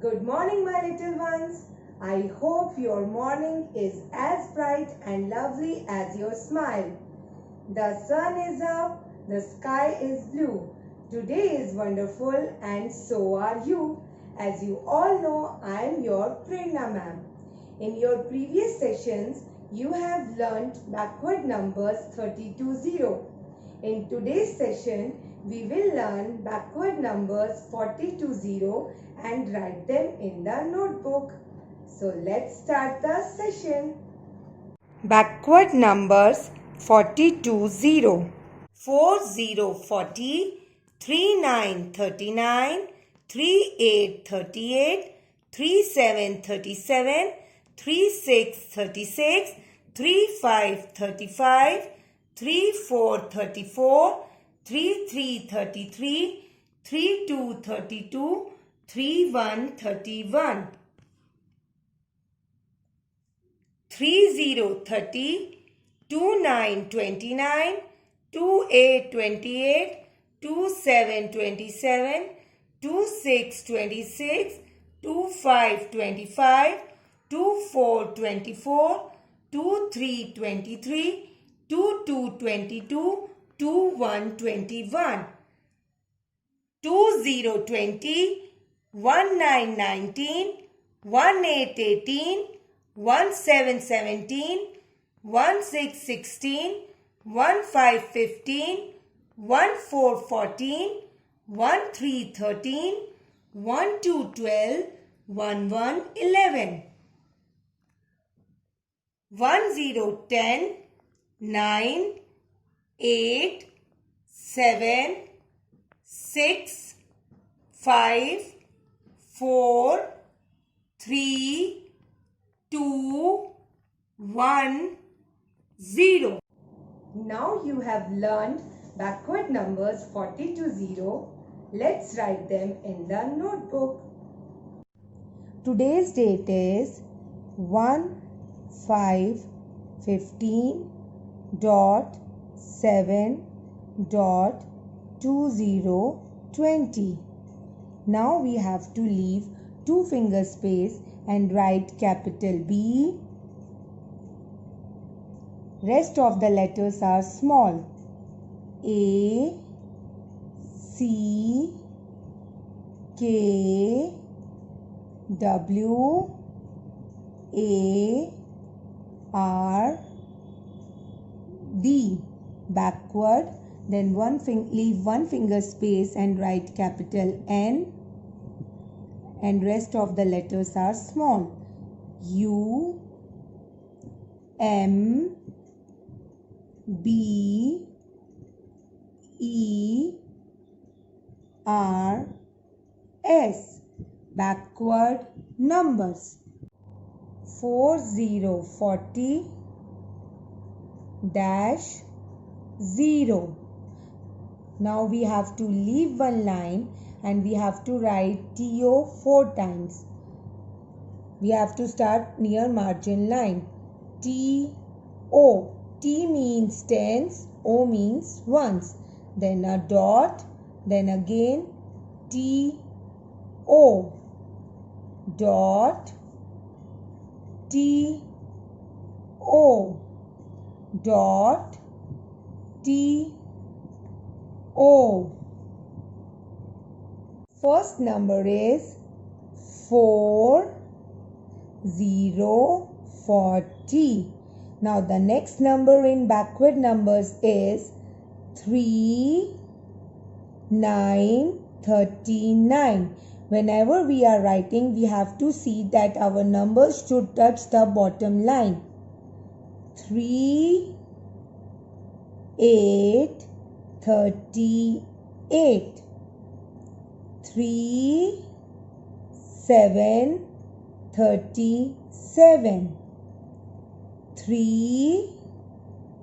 Good morning, my little ones. I hope your morning is as bright and lovely as your smile. The sun is up, the sky is blue. Today is wonderful and so are you. As you all know, I am your Prerna ma'am. In your previous sessions, you have learnt backward numbers 30 to 0. In today's session, we will learn backward numbers 40 to 0 and write them in the notebook. So let's start the session. Backward numbers 40 to 0. 40 40, 39 39, 38 38, 37 37, 36 36, 35 35, 34 34, 33 33, 32 32, 31 31, 30 30, 29 29, 28 28, 27 27, 26 26, 25 25, 24 24, 23 23, 22 22, 21 21, 20 20, 19 19, 18 18, 17 17, 16 16, 15 15, 14 14, 13 13, 12 12, 11 11, 10 9, 8 7 6 5 4 3 2 1 0. Now you have learned backward numbers 40 to 0. Let's write them in the notebook. Today's date is 1/5/15.7.2020. Now we have to leave 2 finger space and write capital B. Rest of the letters are small. A, C, K, W, A, R, D. Backward, then leave 1 finger space and write capital N, and rest of the letters are small. U, M, B, E, R, S. Backward numbers 40 40 dash 0. Now we have to leave 1 line and we have to write TO 4 times. We have to start near margin line. TO. T means tens, O means ones. Then a dot, then again TO. Dot, TO. Dot, TO. First number is 4 0 40. Now the next number in backward numbers is 3 9 39. Whenever we are writing, we have to see that our numbers should touch the bottom line. 3 8 38. 3 7 37. 3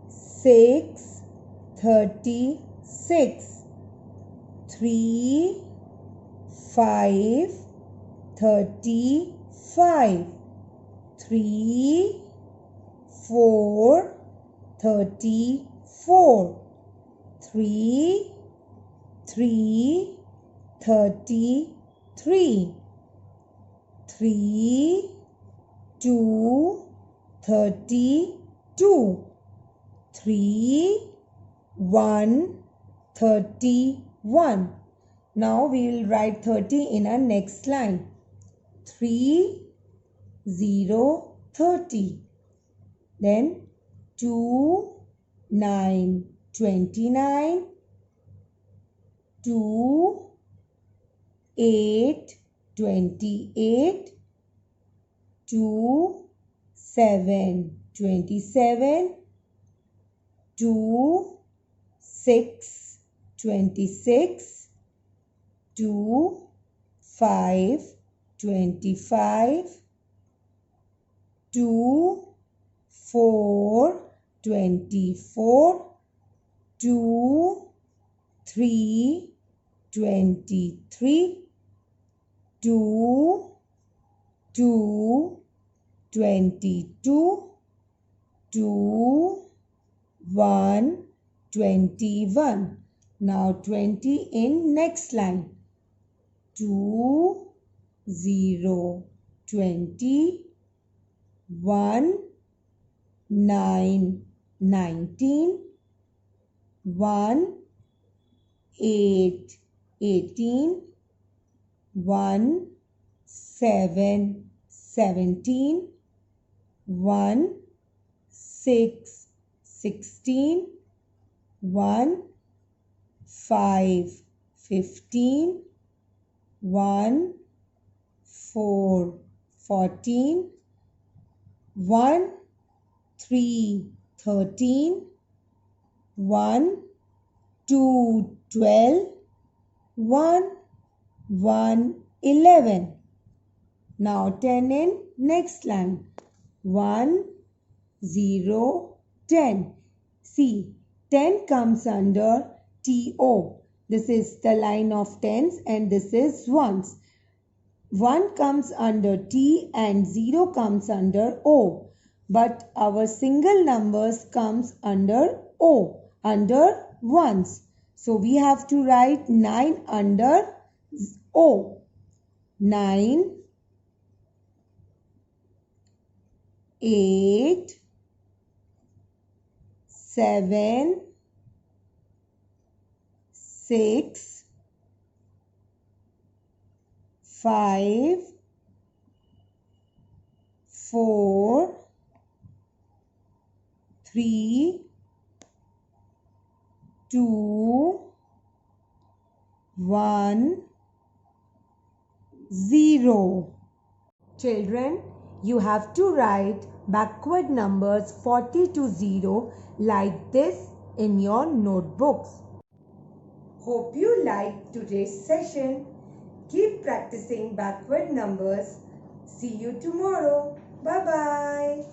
6 36. 3 5 35. 3 4 34. 3 3 33. 3, 2, 32. 3, 1, 31. Now we will write 30 in our next line. 3, 0, 30. Then 2, 9, 29. 2, 8, 28. 2, 7, 27. 2, 6, 26. 2, 5, 25. 2, 4, 24. 2, 3, 23. 2, 2, 22. 2, 1, 21. Now 20 in next line. 2, 0, 20. 1, 9, 19. 1, 8, 18. 1, 7, 17. 1, 6, 16. 1, 5, 15. 1, 4, 14. 1, 3, 13. 1, 2, 12. 1, 1, 11. Now 10 in next line. 1, 0, 10. See, 10 comes under TO. This is the line of tens and this is ones. 1 comes under T and 0 comes under O. But our single numbers comes under O, under ones. So we have to write 9 under O. 9, 8, 7, 6, 5, 4, 3, 2, 1, 0. Children, you have to write backward numbers 40 to 0 like this in your notebooks. Hope you liked today's session. Keep practicing backward numbers. See you tomorrow. Bye-bye.